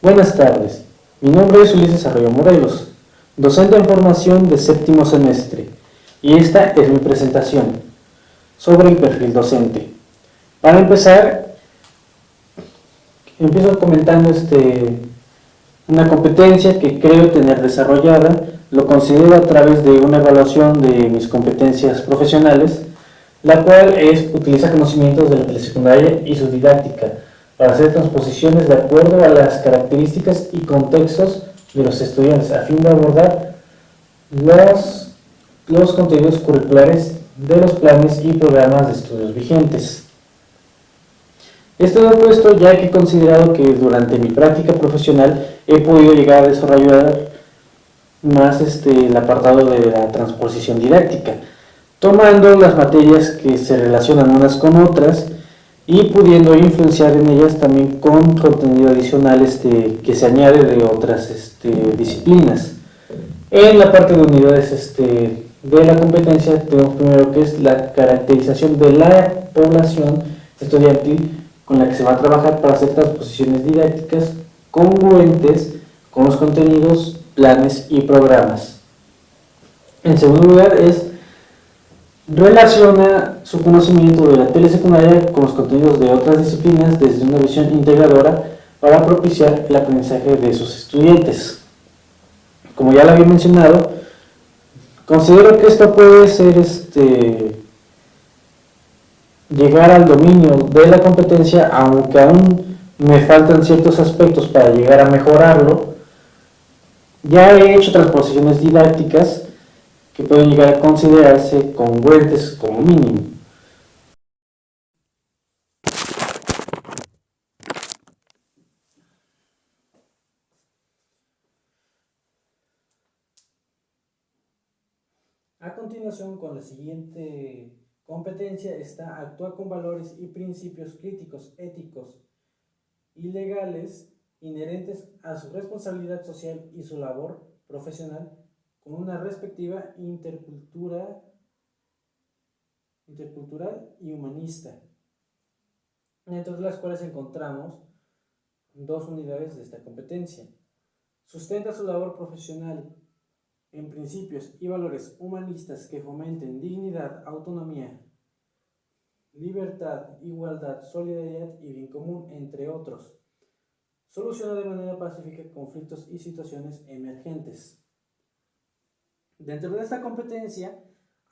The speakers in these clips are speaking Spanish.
Buenas tardes, mi nombre es Ulises Arroyo Morelos, docente en formación de séptimo semestre, y esta es mi presentación sobre el perfil docente. Para empezar, empiezo comentando una competencia que creo tener desarrollada, lo considero a través de una evaluación de mis competencias profesionales, la cual es utilizar conocimientos de la telesecundaria y su didáctica para hacer transposiciones de acuerdo a las características y contextos de los estudiantes a fin de abordar los contenidos curriculares de los planes y programas de estudios vigentes. Esto lo he puesto ya que he considerado que durante mi práctica profesional he podido llegar a desarrollar más el apartado de la transposición didáctica, tomando las materias que se relacionan unas con otras y pudiendo influenciar en ellas también con contenido adicional que se añade de otras disciplinas. En la parte de unidades de la competencia tenemos primero que es la caracterización de la población estudiantil con la que se va a trabajar para hacer transposiciones didácticas congruentes con los contenidos, planes y programas. En segundo lugar es relaciona su conocimiento de la telesecundaria con los contenidos de otras disciplinas desde una visión integradora para propiciar el aprendizaje de sus estudiantes. Como ya lo había mencionado, considero que esto puede ser llegar al dominio de la competencia, aunque aún me faltan ciertos aspectos para llegar a mejorarlo. Ya he hecho transposiciones didácticas que pueden llegar a considerarse congruentes como mínimo. A continuación, con la siguiente competencia está actuar con valores y principios críticos, éticos y legales inherentes a su responsabilidad social y su labor profesional con una respectiva intercultural y humanista, entre las cuales encontramos dos unidades de esta competencia. Sustenta su labor profesional en principios y valores humanistas que fomenten dignidad, autonomía, libertad, igualdad, solidaridad y bien común, entre otros. Soluciona de manera pacífica conflictos y situaciones emergentes. Dentro de esta competencia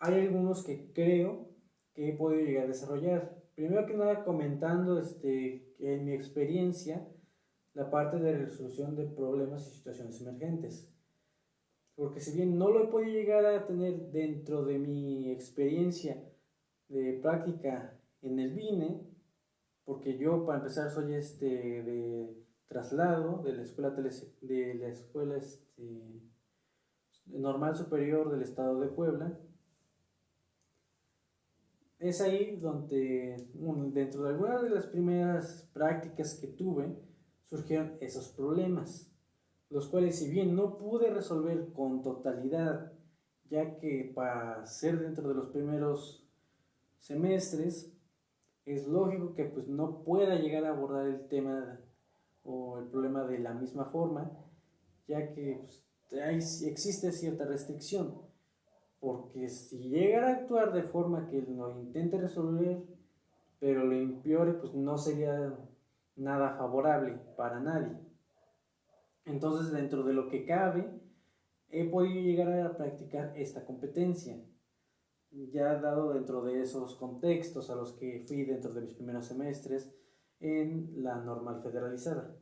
hay algunos que creo que he podido llegar a desarrollar. Primero que nada, comentando en mi experiencia la parte de resolución de problemas y situaciones emergentes. Porque si bien no lo he podido llegar a tener dentro de mi experiencia de práctica en el BINE, porque yo para empezar soy de traslado de la escuela, normal superior del estado de Puebla. Es ahí donde dentro de algunas de las primeras prácticas que tuve surgieron esos problemas, los cuales si bien no pude resolver con totalidad, ya que para ser dentro de los primeros semestres es lógico que pues no pueda llegar a abordar el tema o el problema de la misma forma, ya que pues, existe cierta restricción, porque si llegara a actuar de forma que lo intente resolver pero lo empeore, pues no sería nada favorable para nadie. Entonces, dentro de lo que cabe, he podido llegar a practicar esta competencia, ya dado dentro de esos contextos a los que fui dentro de mis primeros semestres en la normal federalizada.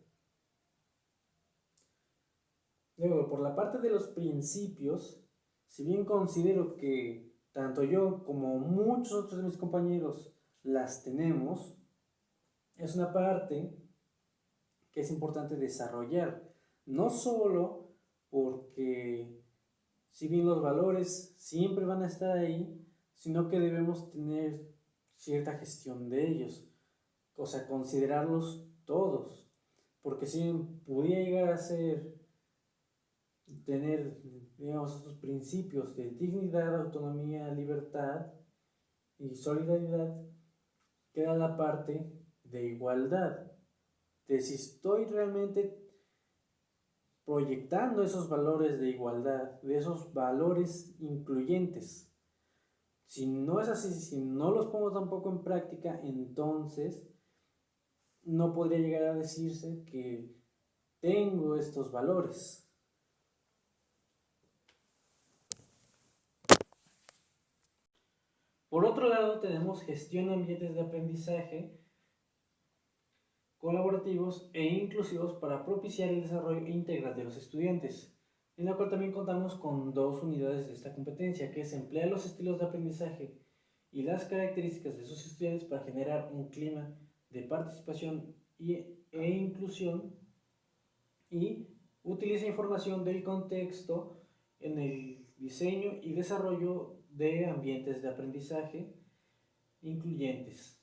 Luego, por la parte de los principios, si bien considero que tanto yo como muchos otros de mis compañeros las tenemos, es una parte que es importante desarrollar, no solo porque si bien los valores siempre van a estar ahí, sino que debemos tener cierta gestión de ellos, o sea, considerarlos todos, porque si pudiera llegar a tener, digamos, estos principios de dignidad, autonomía, libertad y solidaridad, queda la parte de igualdad, de si estoy realmente proyectando esos valores de igualdad, de esos valores incluyentes. Si no es así, si no los pongo tampoco en práctica, entonces no podría llegar a decirse que tengo estos valores. Por otro lado, tenemos gestión de ambientes de aprendizaje colaborativos e inclusivos para propiciar el desarrollo integral de los estudiantes, en la cual también contamos con dos unidades de esta competencia, que es emplear los estilos de aprendizaje y las características de sus estudiantes para generar un clima de participación e inclusión, y utiliza información del contexto en el diseño y desarrollo de ambientes de aprendizaje incluyentes.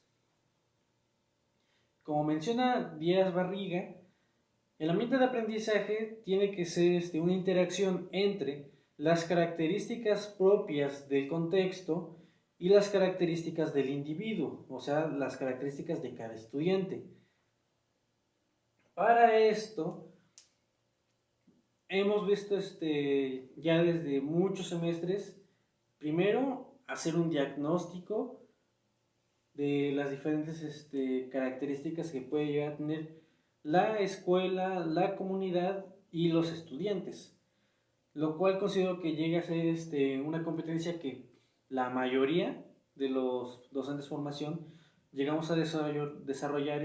Como menciona Díaz Barriga, el ambiente de aprendizaje tiene que ser una interacción entre las características propias del contexto y las características del individuo, o sea, las características de cada estudiante. Para esto, hemos visto ya desde muchos semestres, primero, hacer un diagnóstico de las diferentes características que puede llegar a tener la escuela, la comunidad y los estudiantes, lo cual considero que llega a ser una competencia que la mayoría de los docentes de formación llegamos a desarrollar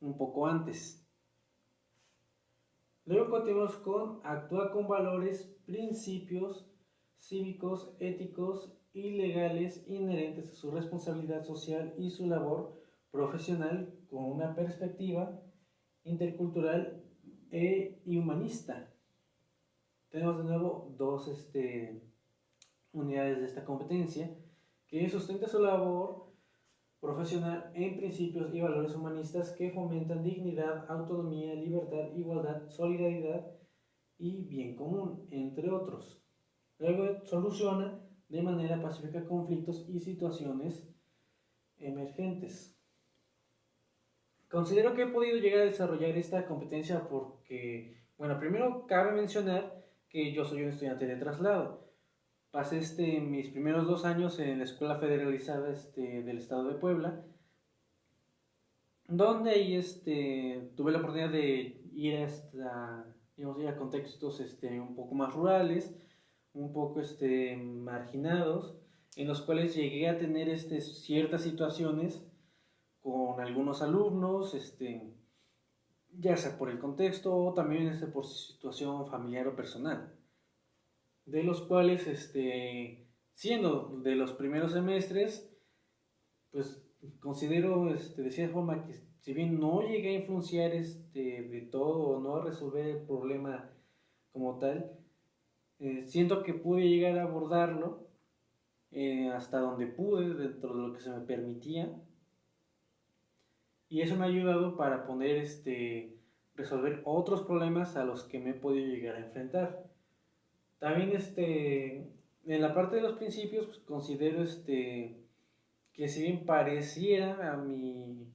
un poco antes. Luego continuamos con actuar con valores, principios cívicos, éticos y legales inherentes a su responsabilidad social y su labor profesional con una perspectiva intercultural y humanista. Tenemos de nuevo dos unidades de esta competencia, que sustenta su labor profesional en principios y valores humanistas que fomentan dignidad, autonomía, libertad, igualdad, solidaridad y bien común, entre otros. Luego soluciona de manera pacífica conflictos y situaciones emergentes. Considero que he podido llegar a desarrollar esta competencia porque, bueno, primero cabe mencionar que yo soy un estudiante de traslado. Pasé mis primeros 2 años en la Escuela Federalizada del Estado de Puebla, donde ahí tuve la oportunidad de ir a contextos un poco más rurales, un poco marginados, en los cuales llegué a tener ciertas situaciones con algunos alumnos, ya sea por el contexto o también por situación familiar o personal, de los cuales, siendo de los primeros semestres, pues considero de cierta forma que si bien no llegué a influenciar de todo o no a resolver el problema como tal, siento que pude llegar a abordarlo hasta donde pude, dentro de lo que se me permitía, y eso me ha ayudado para poder resolver otros problemas a los que me he podido llegar a enfrentar. También en la parte de los principios, pues, considero que si bien pareciera a mi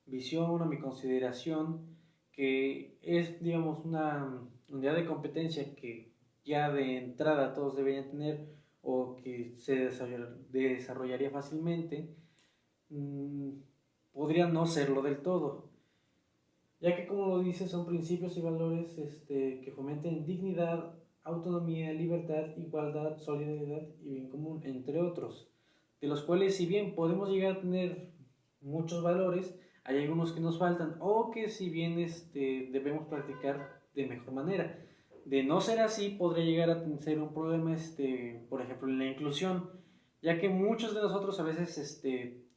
visión, a mi consideración, que es, digamos, una unidad de competencia que ya de entrada todos deberían tener o que se desarrollaría fácilmente, podría no serlo del todo, ya que, como lo dice, son principios y valores que fomenten dignidad, autonomía, libertad, igualdad, solidaridad y bien común, entre otros, de los cuales, si bien podemos llegar a tener muchos valores, hay algunos que nos faltan o que si bien debemos practicar de mejor manera. De no ser así, podría llegar a ser un problema, por ejemplo, en la inclusión, ya que muchos de nosotros a veces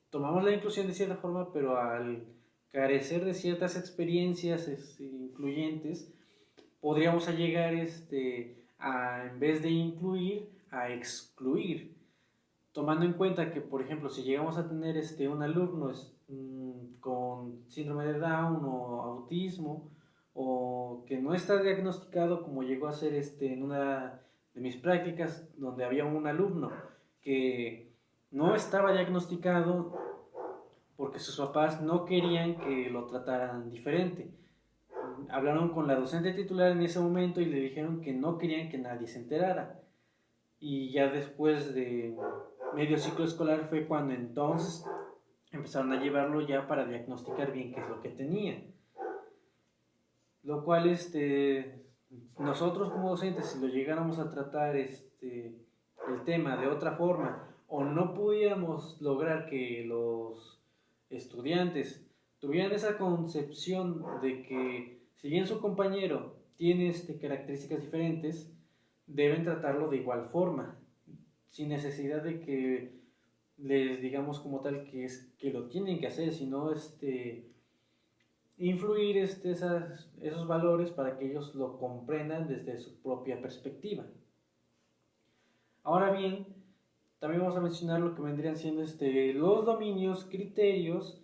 tomamos la inclusión de cierta forma, pero al carecer de ciertas experiencias incluyentes, podríamos llegar en vez de incluir, a excluir, tomando en cuenta que, por ejemplo, si llegamos a tener un alumno con síndrome de Down o autismo, o que no está diagnosticado, como llegó a ser en una de mis prácticas, donde había un alumno que no estaba diagnosticado porque sus papás no querían que lo trataran diferente. hablaron con la docente titular en ese momento y le dijeron que no querían que nadie se enterara. Y ya después de medio ciclo escolar fue cuando entonces empezaron a llevarlo ya para diagnosticar bien qué es lo que tenía. Lo cual nosotros como docentes, si lo llegáramos a tratar el tema de otra forma o no pudiéramos lograr que los estudiantes tuvieran esa concepción de que si bien su compañero tiene características diferentes, deben tratarlo de igual forma, sin necesidad de que les digamos como tal que lo tienen que hacer, sino influir esos valores para que ellos lo comprendan desde su propia perspectiva. Ahora bien, también vamos a mencionar lo que vendrían siendo los dominios, criterios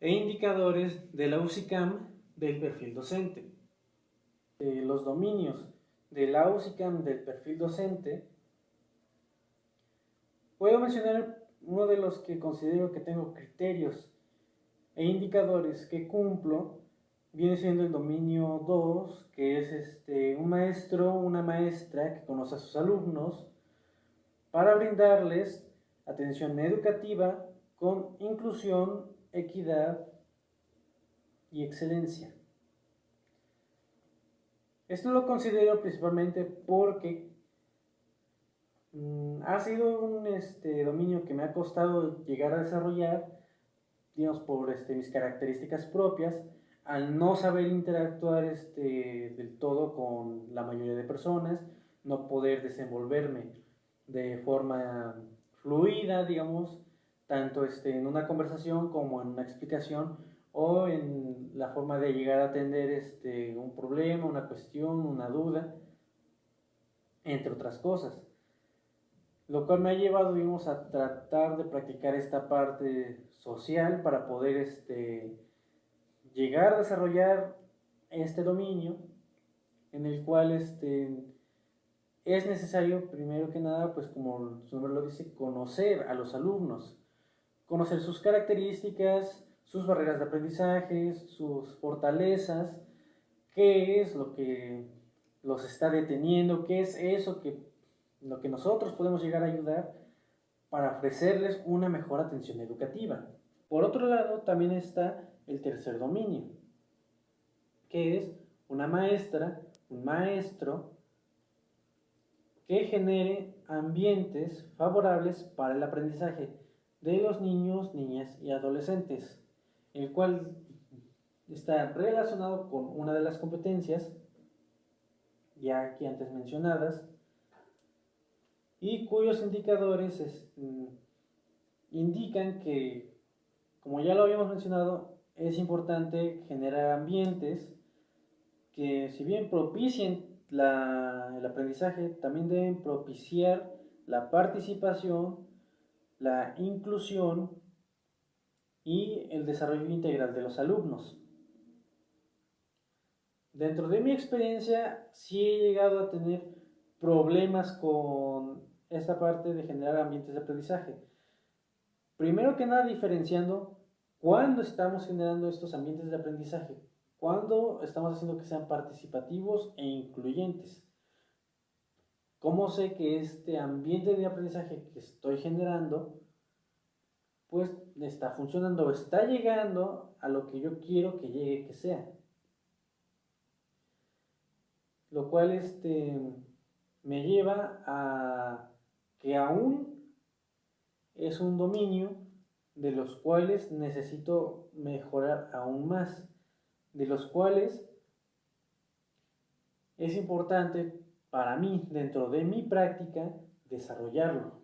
e indicadores de la UCICAM del perfil docente. Los dominios de la UCICAM del perfil docente, puedo mencionar uno de los que considero que tengo criterios e indicadores que cumplo. Viene siendo el dominio 2, que es un maestro, una maestra que conoce a sus alumnos para brindarles atención educativa con inclusión, equidad y excelencia. Esto lo considero principalmente porque ha sido un dominio que me ha costado llegar a desarrollar, digamos, por mis características propias, al no saber interactuar del todo con la mayoría de personas, no poder desenvolverme de forma fluida, digamos, tanto en una conversación como en una explicación o en la forma de llegar a atender un problema, una cuestión, una duda, entre otras cosas. Lo cual me ha llevado, digamos, a tratar de practicar esta parte social para poder llegar a desarrollar este dominio en el cual es necesario, primero que nada, pues como su nombre lo dice, conocer a los alumnos, conocer sus características, sus barreras de aprendizaje, sus fortalezas, qué es lo que los está deteniendo, qué es eso lo que nosotros podemos llegar a ayudar para ofrecerles una mejor atención educativa. Por otro lado, también está el tercer dominio, que es una maestra, un maestro, que genere ambientes favorables para el aprendizaje de los niños, niñas y adolescentes, el cual está relacionado con una de las competencias ya aquí antes mencionadas y cuyos indicadores indican que, como ya lo habíamos mencionado, es importante generar ambientes que, si bien propicien el aprendizaje, también deben propiciar la participación, la inclusión y el desarrollo integral de los alumnos. Dentro de mi experiencia, sí he llegado a tener problemas con esta parte de generar ambientes de aprendizaje. Primero que nada, diferenciando cuándo estamos generando estos ambientes de aprendizaje, cuándo estamos haciendo que sean participativos e incluyentes. ¿Cómo sé que este ambiente de aprendizaje que estoy generando pues está funcionando, está llegando a lo que yo quiero que llegue, que sea? Lo cual me lleva a que aún es un dominio de los cuales necesito mejorar aún más, de los cuales es importante para mí, dentro de mi práctica, desarrollarlo.